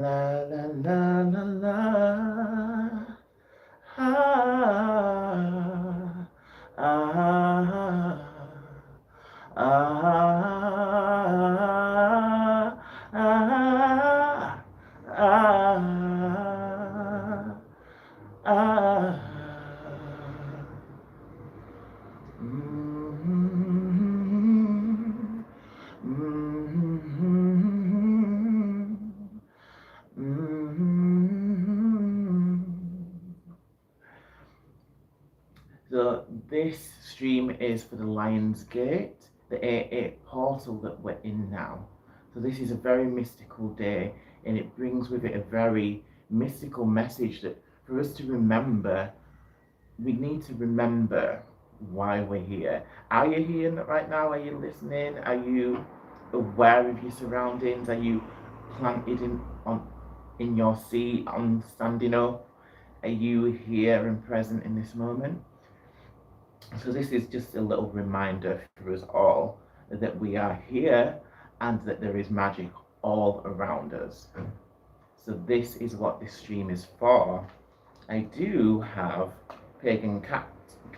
La la la la la. Ah, ah, ah, ah, ah, ah. Mm-hmm. Mm-hmm. Mm-hmm. So this stream is for the Lion's Gate, the 8-8 portal that we're in now. So this is a very mystical day, and it brings with it a very mystical message that for us to remember, we need to remember why we're here. Are you here right now? Are you listening? Are you aware of your surroundings? Are you planted in your seat, on standing up? Are you here and present in this moment? So this is just a little reminder for us all that we are here and that there is magic all around us. So this is what this stream is for. I do have Pagan Cat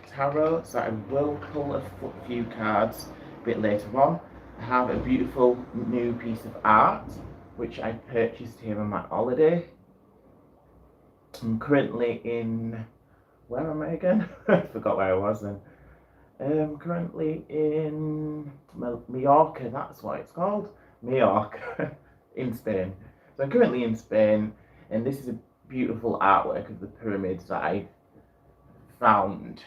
Tarot, so I will pull a few cards a bit later on. I have a beautiful new piece of art which I purchased here on my holiday. I'm currently in, where am I again? I forgot where I was then. Currently in Mallorca, that's what it's called. Mallorca, in Spain. So I'm currently in Spain, and this is a beautiful artwork of the pyramids that I found.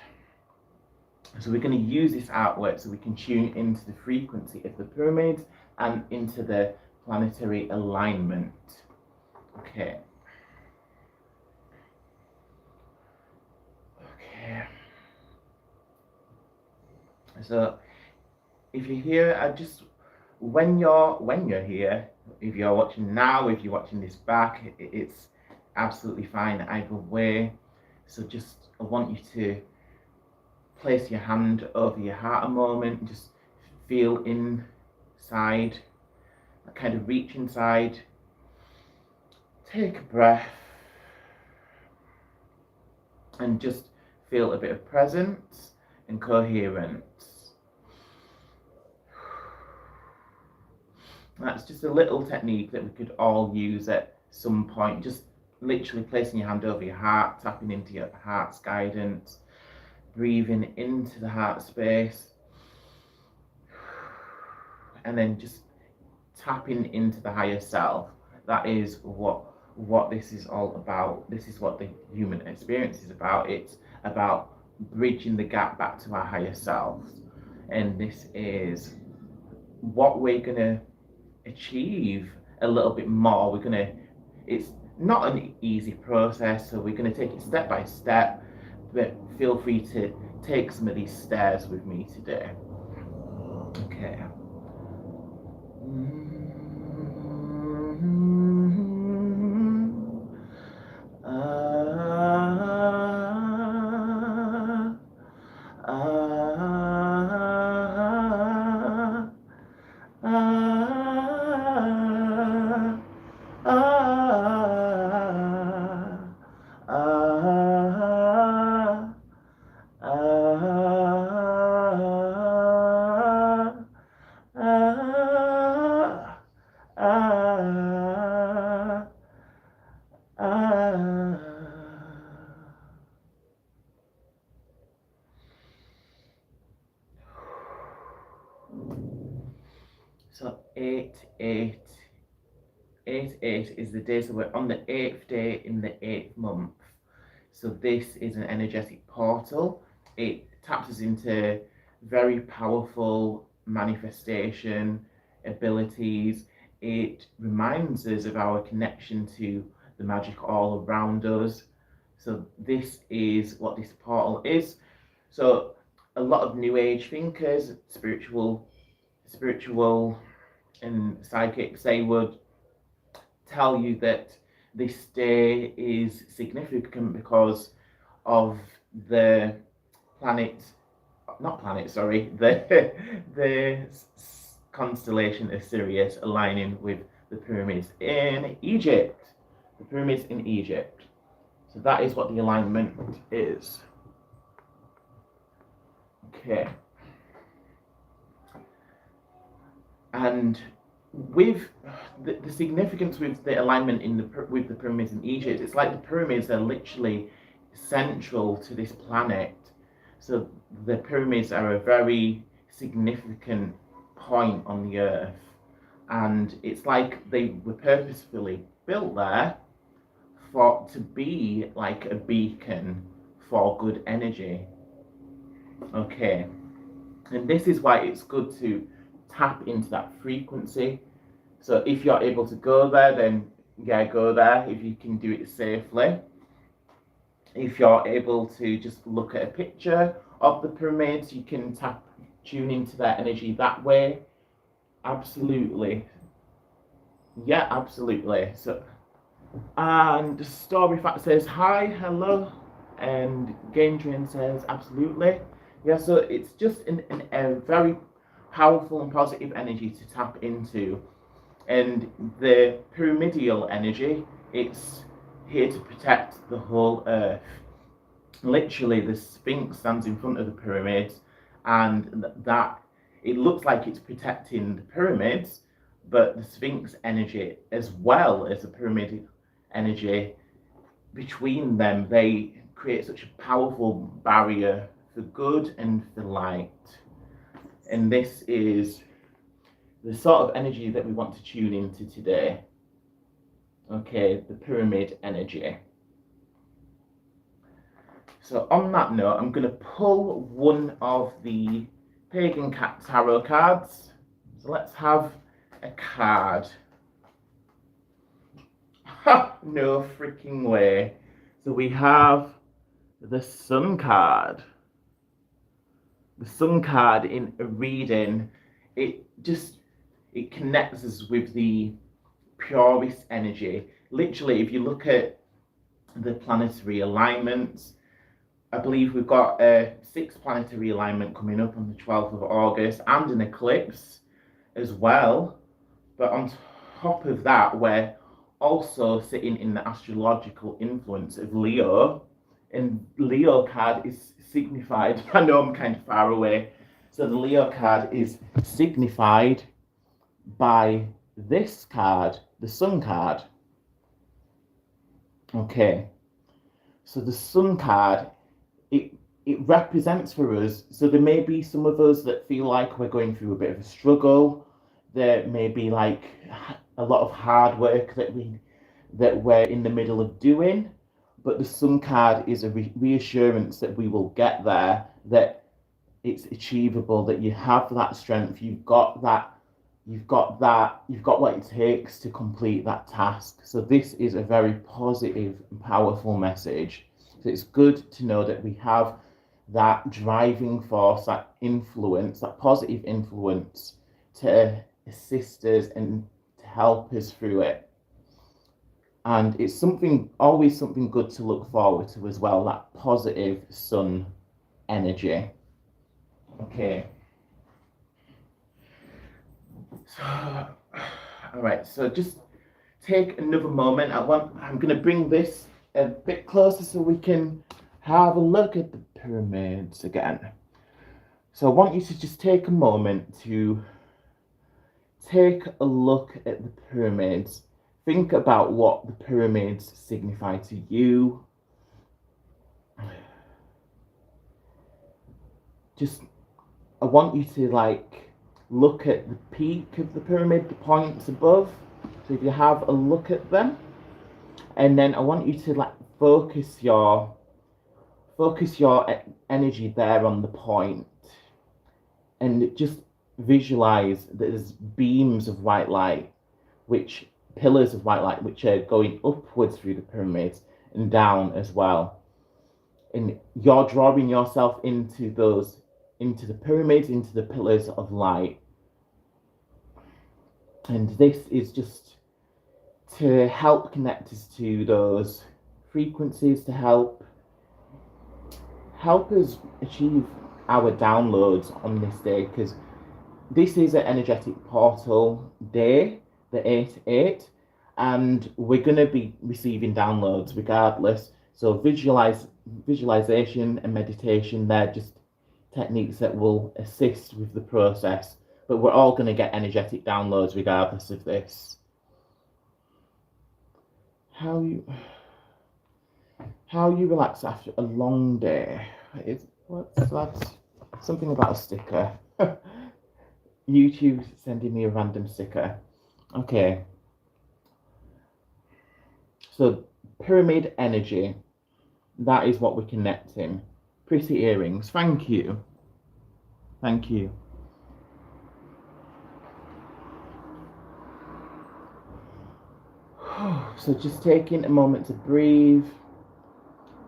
So we're going to use this artwork so we can tune into the frequency of the pyramids and into the planetary alignment. Okay. Okay. So if you're here, I just when you're here, if you're watching now, if you're watching this back, it's absolutely fine either way. So just I want you to place your hand over your heart a moment and just feel inside, kind of reach inside, take a breath, and just feel a bit of presence and coherence. That's just a little technique that we could all use at some point, just literally placing your hand over your heart, tapping into your heart's guidance, breathing into the heart space, and then just tapping into the higher self. That is what this is all about. This is what the human experience is about. It's about bridging the gap back to our higher selves. And this is what we're going to achieve a little bit more. It's not an easy process, so we're going to take it step by step, but feel free to take some of these stairs with me today. Okay. So 8-8. 8-8 is the day, so we're on the 8th day in the 8th month. So this is an energetic portal. It taps us into very powerful manifestation abilities. It reminds us of our connection to the magic all around us. So this is what this portal is. So a lot of new age thinkers, spiritual and psychics, they would tell you that this day is significant because of the planet, not planet, sorry, the constellation of Sirius aligning with the pyramids in Egypt. The pyramids in Egypt. So that is what the alignment is. Okay. And with the significance with the alignment with the pyramids in Egypt, it's like the pyramids are literally central to this planet. So the pyramids are a very significant point on the earth, and it's like they were purposefully built there to be like a beacon for good energy. Okay, and this is why it's good to tap into that frequency. So if you're able to go there, then yeah, go there if you can do it safely. If you're able to just look at a picture of the pyramids, you can tune into their energy that way. Absolutely. Yeah, absolutely. So, and Story Fact says hi, hello, and Game Train says absolutely. Yeah, so it's just a very powerful and positive energy to tap into. And the pyramidal energy, it's here to protect the whole earth. Literally, the Sphinx stands in front of the pyramids, and that it looks like it's protecting the pyramids, but the Sphinx energy, as well as the pyramid energy, between them, they create such a powerful barrier for good and for light. And this is the sort of energy that we want to tune into today. Okay, the pyramid energy. So on that note, I'm going to pull one of the Pagan Cat Tarot cards. So let's have a card. Ha! No freaking way. So we have the Sun card. The Sun card in a reading, it connects us with the purest energy. Literally, if you look at the planetary alignments, I believe we've got a 6th planetary alignment coming up on the 12th of August and an eclipse as well. But on top of that, we're also sitting in the astrological influence of Leo. And Leo card is signified, I know I'm kind of far away, so the Leo card is signified by this card, the Sun card. Okay, so the Sun card, it represents for us, so there may be some of us that feel like we're going through a bit of a struggle. There may be like a lot of hard work that we're in the middle of doing, but the Sun card is a reassurance that we will get there, that it's achievable, that you have that strength, you've got what it takes to complete that task. So this is a very positive and powerful message. So it's good to know that we have that driving force, that influence, that positive influence to assist us and to help us through it. And it's always something good to look forward to as well, that positive Sun energy. Okay. So, all right, so just take another moment. I'm going to bring this a bit closer so we can have a look at the pyramids again. So I want you to just take a moment to take a look at the pyramids. Think about what the pyramids signify to you. I want you to look at the peak of the pyramid, the points above. So if you have a look at them, and then I want you to focus your energy there on the point, and just visualize that there's beams of white light, pillars of white light, which are going upwards through the pyramids and down as well. And you're drawing yourself into the pyramids, into the pillars of light. And this is just to help connect us to those frequencies, to help us achieve our downloads on this day, because this is an energetic portal day the 8-8, and we're going to be receiving downloads regardless. So visualization and meditation, they're just techniques that will assist with the process, but we're all going to get energetic downloads regardless of this. How you relax after a long day? What's that? Something about a sticker. YouTube sending me a random sticker. Okay. So pyramid energy. That is what we're connecting. Pretty earrings. Thank you. Thank you. So just taking a moment to breathe,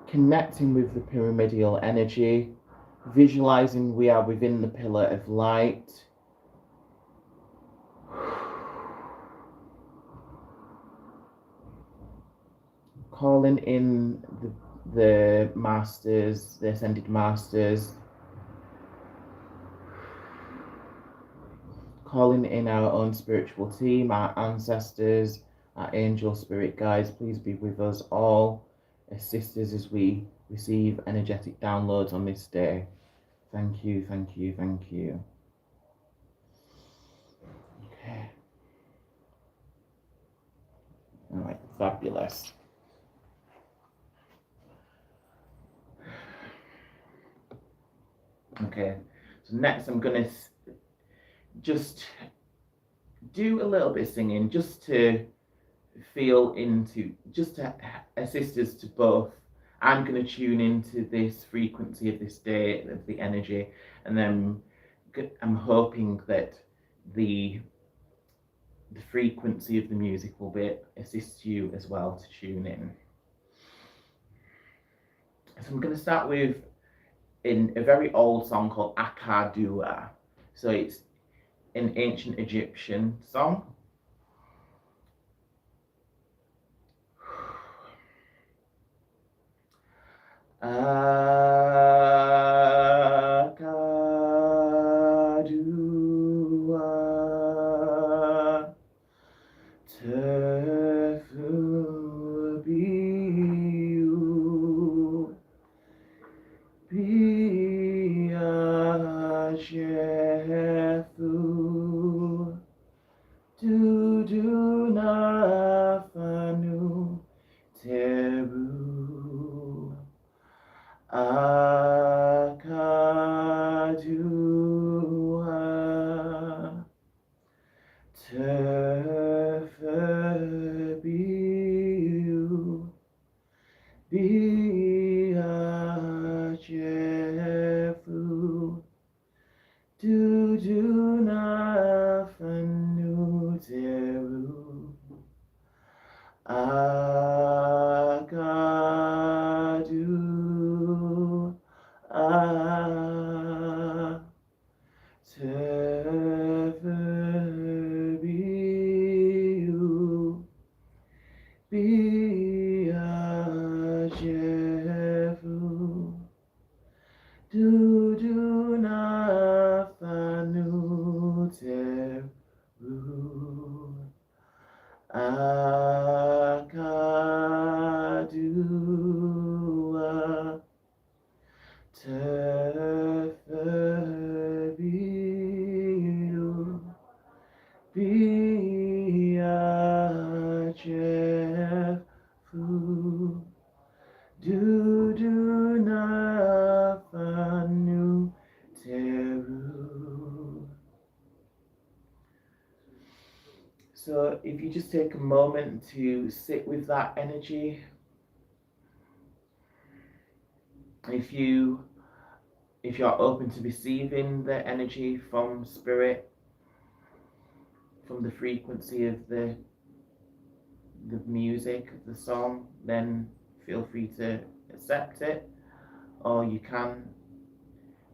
connecting with the pyramidal energy, visualizing we are within the pillar of light. Calling in the masters, the ascended masters. Calling in our own spiritual team, our ancestors, our angel spirit guides. Please be with us all. Assist us as we receive energetic downloads on this day. Thank you, thank you, thank you. Okay. All right, fabulous. Okay, so next I'm going to just do a little bit of singing just to feel into, just to assist us to both. I'm going to tune into this frequency of this day, of the energy, and then I'm hoping that the frequency of the music will assist you as well to tune in. So I'm going to start with in a very old song called Akadua. So it's an ancient Egyptian song. Akadua tefubiu biajefu dudunafanu teru Akadua tefubiu biajefu dudunafanu teru Akadua tefubiu biajefu dudunafanu teru Akadua tefubiu biajefu dudunafanu teru. So if you just take a moment to sit with that energy, if you're open to receiving the energy from spirit, from the frequency of the music of the song, then feel free to accept it, or you can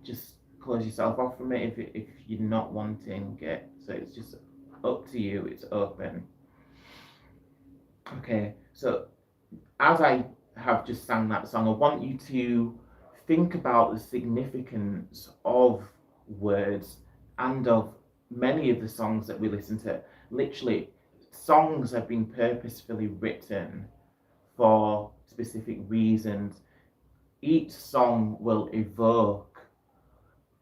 just close yourself off from it if you're not wanting it. So it's just up to you, it's open. Okay, so as I have just sang that song, I want you to think about the significance of words and of many of the songs that we listen to. Literally songs have been purposefully written for specific reasons. Each song will evoke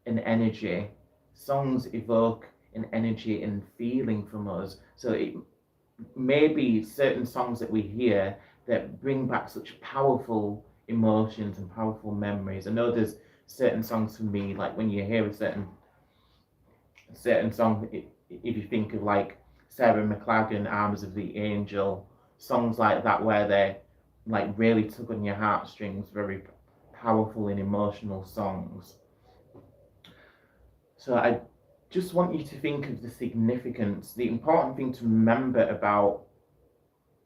an energy. Songs evoke an energy and feeling from us. So it may be certain songs that we hear that bring back such powerful emotions and powerful memories. I know there's certain songs for me, like when you hear a certain song, if you think of like Sarah McLachlan, Arms of the Angel, songs like that where they like really tug on your heartstrings, very powerful and emotional songs. So I just want you to think of the significance, the important thing to remember about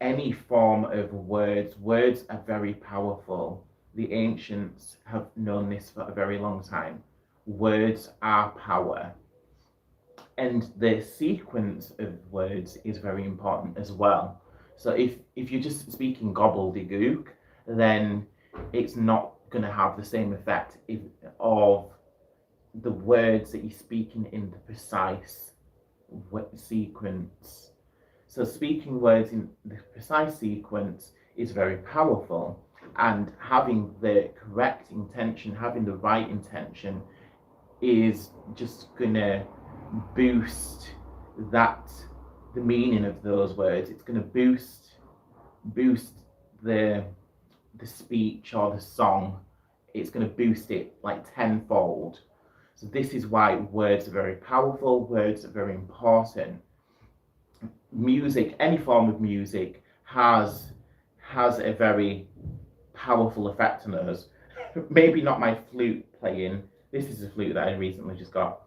any form of words. Words are very powerful. The ancients have known this for a very long time. Words are power. And the sequence of words is very important as well. So if you're just speaking gobbledygook, then it's not going to have the same effect of the words that you're speaking in the precise sequence. So speaking words in the precise sequence is very powerful, and having the correct intention, having the right intention, is just gonna boost the meaning of those words. It's gonna boost the speech or the song. It's gonna boost it like tenfold. So this is why words are very powerful, words are very important. Music, any form of music, has a very powerful effect on us. Maybe not my flute playing. This is a flute that I recently just got.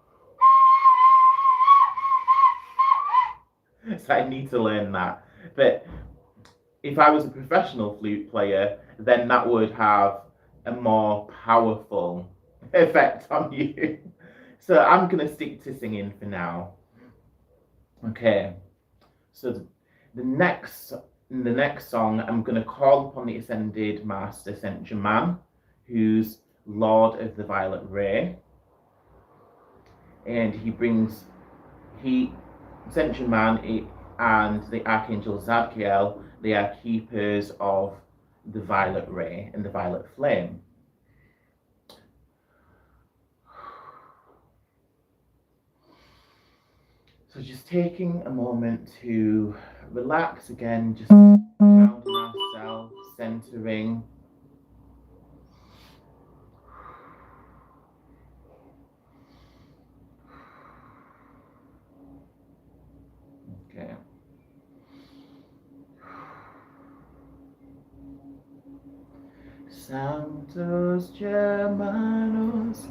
So I need to learn that. But if I was a professional flute player, then that would have a more powerful effect on you. So I'm going to stick to singing for now. Okay. So the next song, I'm going to call upon the Ascended Master Saint Germain, who's Lord of the Violet Ray, and Saint Germain and the Archangel Zadkiel, they are keepers of the Violet Ray and the Violet Flame. So just taking a moment to relax again, just grounding ourselves, centering. Okay. Sanctus Germanus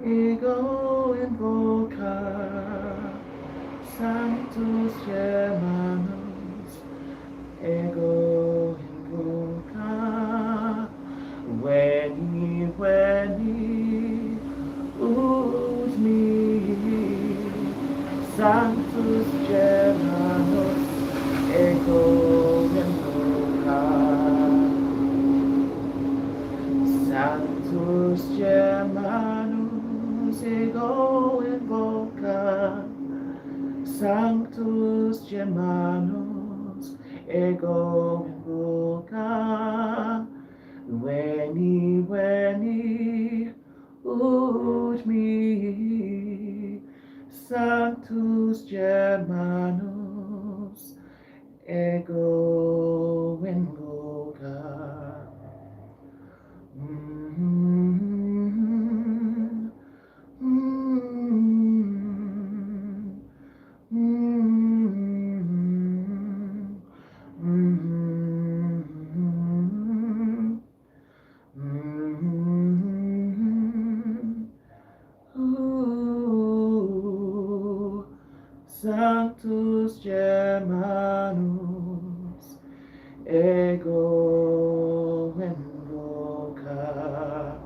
ego invoca, Sanctus Germanus ego invoca, veni, veni, ut mi, Sanctus Germanus ego invoca. Sanctus Germanus ego invoca, Sanctus Germanus ego invoca, veni, veni, ut mi, Sanctus Germanus ego invoca. Sanctus Germanus ego invoca.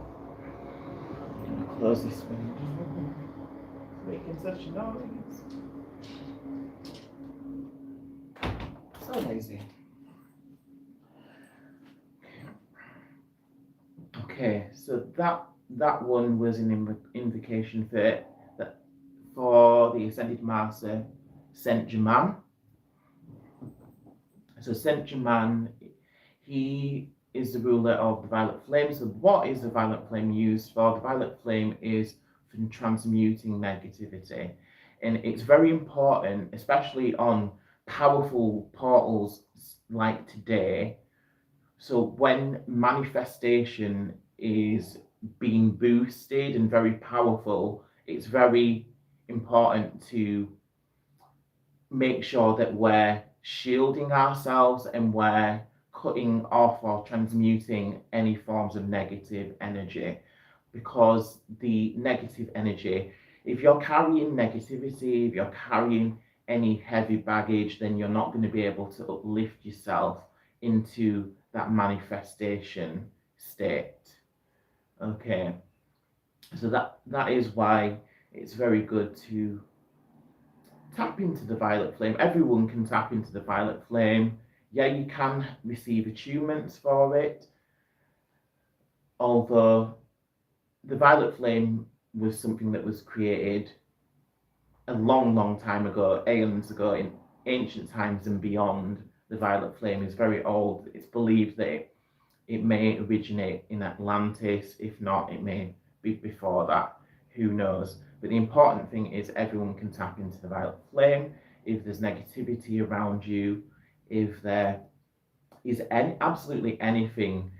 Close this window. Making such noise. So lazy. Okay, so that one was an invocation for the Ascended Master Saint Germain. So Saint Germain, he is the ruler of the violet flame. So what is the violet flame used for? The violet flame is for transmuting negativity. And it's very important, especially on powerful portals like today. So when manifestation is being boosted and very powerful, it's very important to make sure that we're shielding ourselves and we're cutting off or transmuting any forms of negative energy, because the negative energy, if you're carrying negativity, if you're carrying any heavy baggage, then you're not going to be able to uplift yourself into that manifestation state. Okay, so that is why it's very good to tap into the violet flame. Everyone can tap into the violet flame. Yeah, you can receive attunements for it, although the violet flame was something that was created a long, long time ago, aeons ago, in ancient times and beyond. The violet flame is very old. It's believed that it may originate in Atlantis. If not, it may be before that. Who knows? But the important thing is everyone can tap into the violet flame. If there's negativity around you, if there is absolutely anything,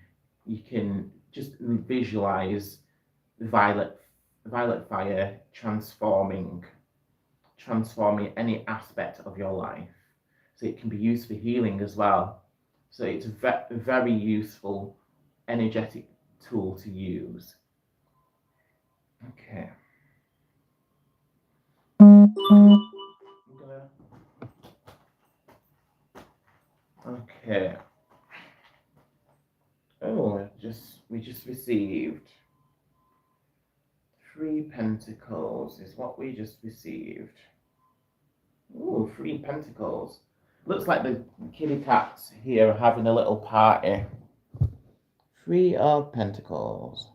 you can just visualize the violet fire transforming any aspect of your life. So it can be used for healing as well. So it's a very useful energetic tool to use. Okay. Okay. Oh, we just received 3 pentacles is what we just received. Ooh, 3 pentacles. Looks like the kitty cats here are having a little party. 3 of pentacles.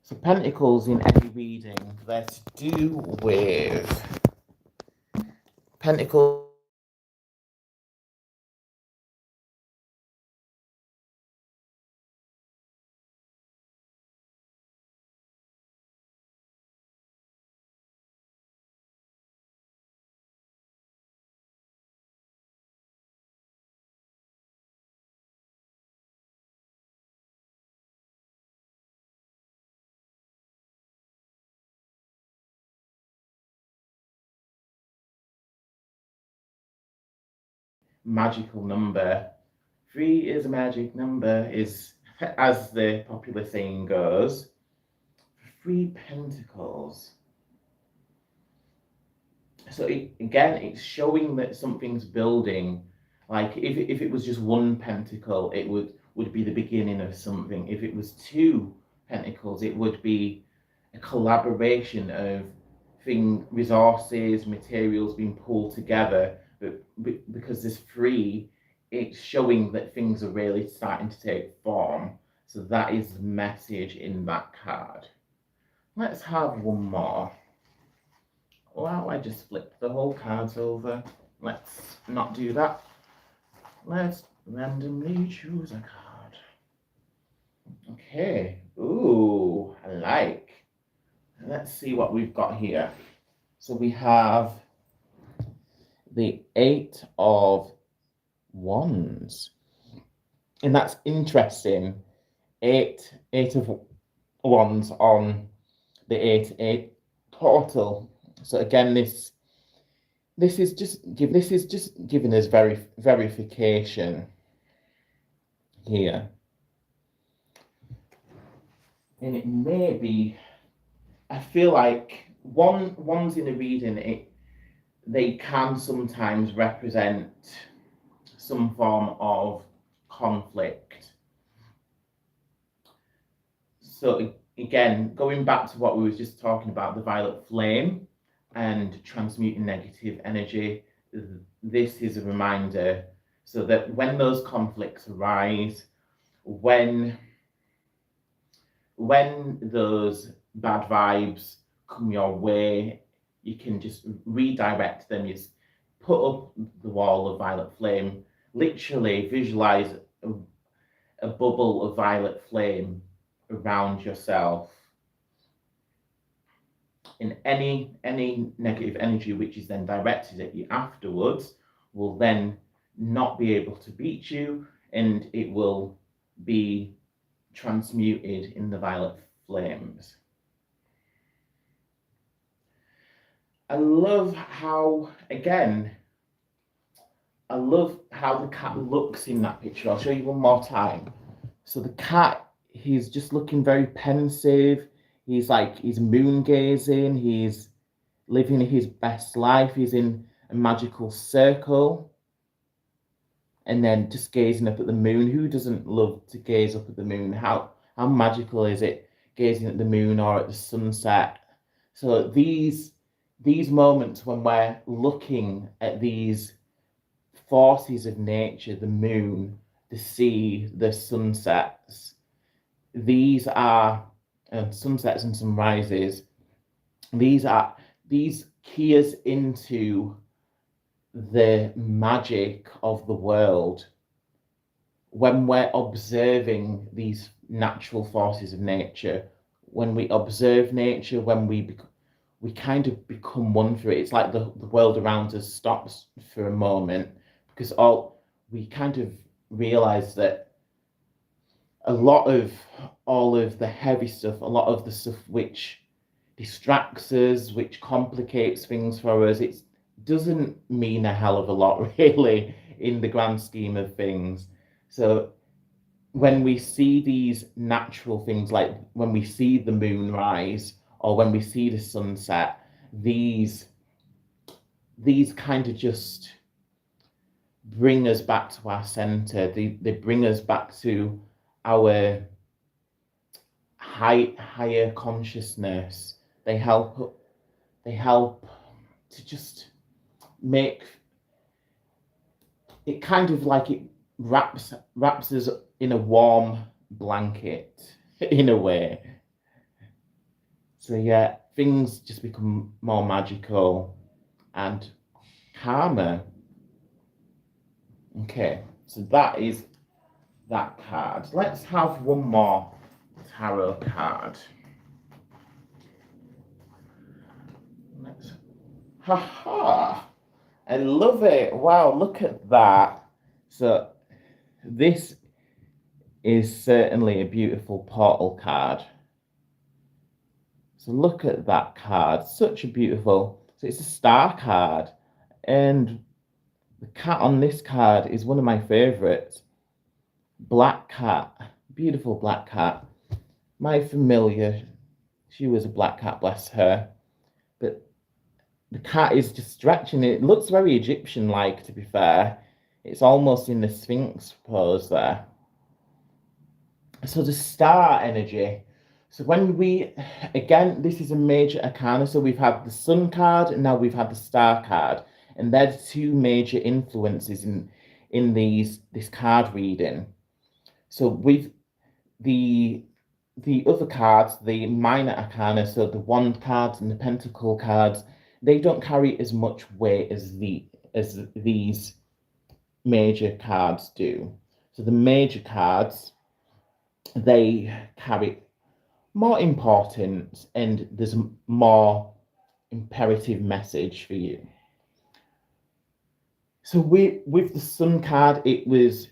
So pentacles in any reading, they're to do with pentacles. Magical number. 3 is a magic number, is as the popular saying goes. 3 pentacles. So again, it's showing that something's building. Like if it was just 1 pentacle, it would be the beginning of something. If it was 2 pentacles, it would be a collaboration of resources, materials being pulled together. But because there's 3, it's showing that things are really starting to take form. So that is the message in that card. Let's have one more. Wow, I just flipped the whole cards over. Let's not do that. Let's randomly choose a card. Okay. Ooh, I like. Let's see what we've got here. So we have the 8 of Wands. And that's interesting. Eight of Wands on the 8 portal. So again, this is just giving us verification here, and it may be. I feel like ones in a reading, they can sometimes represent some form of conflict. So again, going back to what we were just talking about, the violet flame and transmuting negative energy, this is a reminder so that when those conflicts arise, when those bad vibes come your way, you can just redirect them. You just put up the wall of violet flame, literally visualize a bubble of violet flame around yourself. In any negative energy which is then directed at you afterwards will then not be able to reach you, and it will be transmuted in the violet flames. I love how, again, I love how the cat looks in that picture. I'll show you one more time. So the cat, he's just looking very pensive. He's moon gazing. He's living his best life. He's in a magical circle. And then just gazing up at the moon. Who doesn't love to gaze up at the moon? How magical is it gazing at the moon or at the sunset? So these moments when we're looking at these forces of nature, the moon, the sea, the sunsets, these are sunsets and sunrises, these key us into the magic of the world. When we're observing these natural forces of nature, when we observe nature, when we kind of become one for it. It's like the world around us stops for a moment, because we kind of realize that a lot of all of the heavy stuff, a lot of the stuff which distracts us, which complicates things for us, it doesn't mean a hell of a lot really in the grand scheme of things. So when we see these natural things, like when we see the moon rise or when we see the sunset, these kind of just bring us back to our center. They bring us back to our higher consciousness. They help to just make it kind of like it wraps us in a warm blanket in a way. So yeah, things just become more magical and calmer. Okay, so that is that card. Let's have one more tarot card. Haha! I love it. Wow, look at that. So this is certainly a beautiful portal card. So look at that card. Such a beautiful. So it's a star card, and the cat on this card is one of my favorites. Black cat, beautiful black cat. My familiar, she was a black cat, bless her. But the cat is just stretching it. It looks very Egyptian-like, to be fair. It's almost in the Sphinx pose there. So the star energy. So when again, this is a major arcana. So we've had the sun card and now we've had the star card. And they're the two major influences in this card reading. So with the other cards, the minor arcana, so the wand cards and the pentacle cards, they don't carry as much weight as these major cards do. So the major cards, they carry more importance and there's more imperative message for you. So with the sun card, it's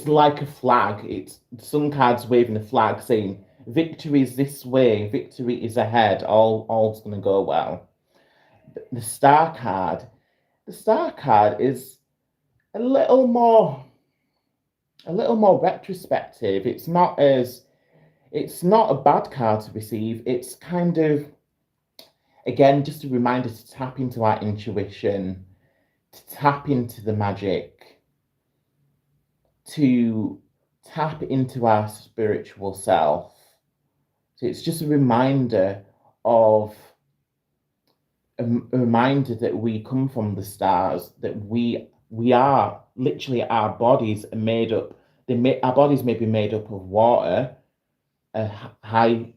like a flag. It's sun cards waving a flag saying victory is this way, victory is ahead, all's gonna go well. The star card is a little more retrospective. It's not a bad card to receive. It's kind of, again, just a reminder to tap into our intuition, to tap into the magic, to tap into our spiritual self. So it's just a reminder that we come from the stars, that we are literally, our bodies are our bodies may be made up of water, a high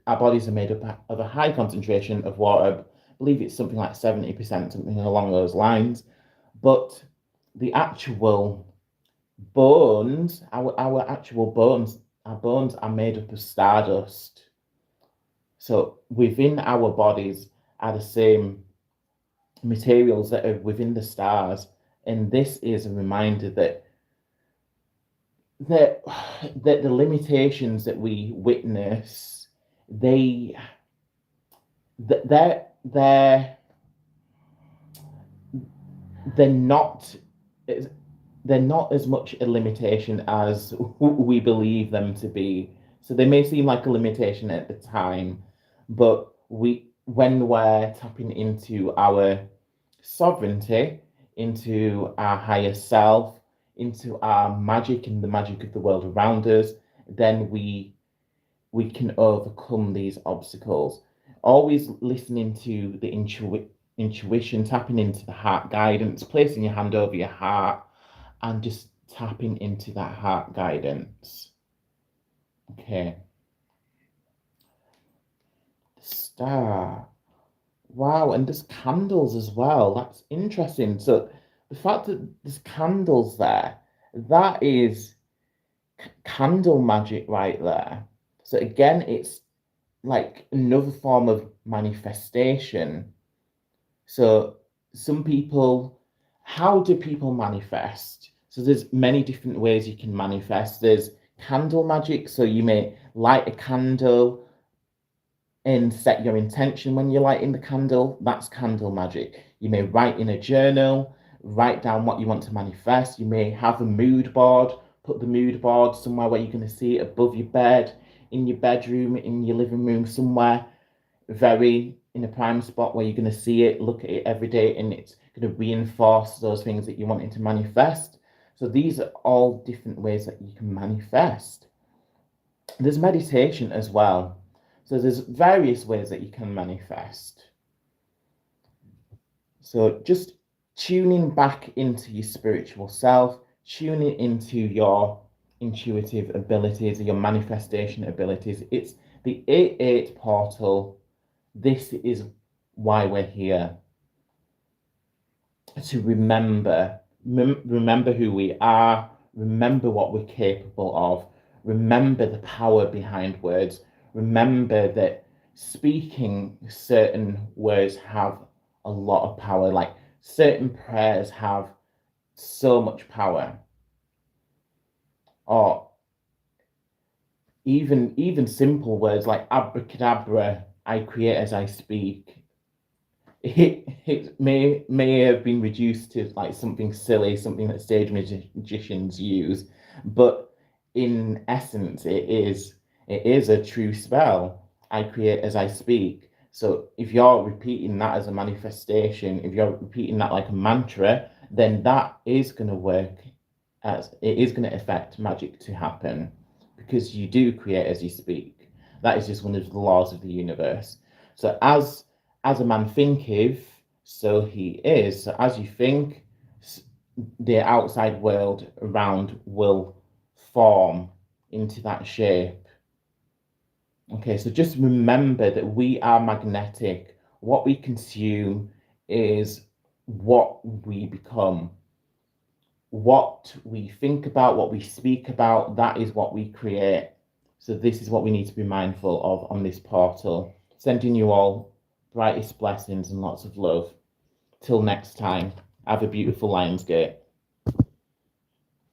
our bodies are made up of a high concentration of water. I believe it's something like 70%, something along those lines. But the actual bones, our actual bones, our bones are made up of stardust. So within our bodies are the same materials that are within the stars. And this is a reminder that that the limitations that we witness, they they're they're they're not they're not as much a limitation as we believe them to be. So they may seem like a limitation at the time, but when we're tapping into our sovereignty, into our higher self, into our magic and the magic of the world around us, then we can overcome these obstacles. Always listening to the intuition, tapping into the heart guidance, placing your hand over your heart, and just tapping into that heart guidance. Okay. Star. Wow, and there's candles as well. That's interesting. So the fact that there's candles there, that is candle magic right there. So again, it's like another form of manifestation. So some people, how do people manifest? So there's many different ways you can manifest. There's candle magic. So you may light a candle and set your intention when you're lighting the candle. That's candle magic. You may write in a journal, write down what you want to manifest. You may have a mood board, put the mood board somewhere where you're going to see it above your bed, in your bedroom, in your living room, somewhere very in a prime spot where you're going to see it, look at it every day, and it's going to reinforce those things that you're wanting to manifest. So these are all different ways that you can manifest. There's meditation as well. So there's various ways that you can manifest. So just tuning back into your spiritual self, tuning into your intuitive abilities, your manifestation abilities. It's the 8-8 portal. This is why we're here. To remember who we are, remember what we're capable of, remember the power behind words, remember that speaking certain words have a lot of power, like certain prayers have so much power. Or even simple words like abracadabra, I create as I speak. It may have been reduced to like something silly, something that stage magicians use, but in essence, it is a true spell. I create as I speak. So if you're repeating that as a manifestation, if you're repeating that like a mantra, then that is going to work as it is going to affect magic to happen because you do create as you speak. That is just one of the laws of the universe. So as a man thinketh, so he is. So as you think, the outside world around will form into that shape. Okay, so just remember that we are magnetic. What we consume is what we become. What we think about, what we speak about, that is what we create. So this is what we need to be mindful of on this portal. Sending you all brightest blessings and lots of love. Till next time, have a beautiful Lionsgate.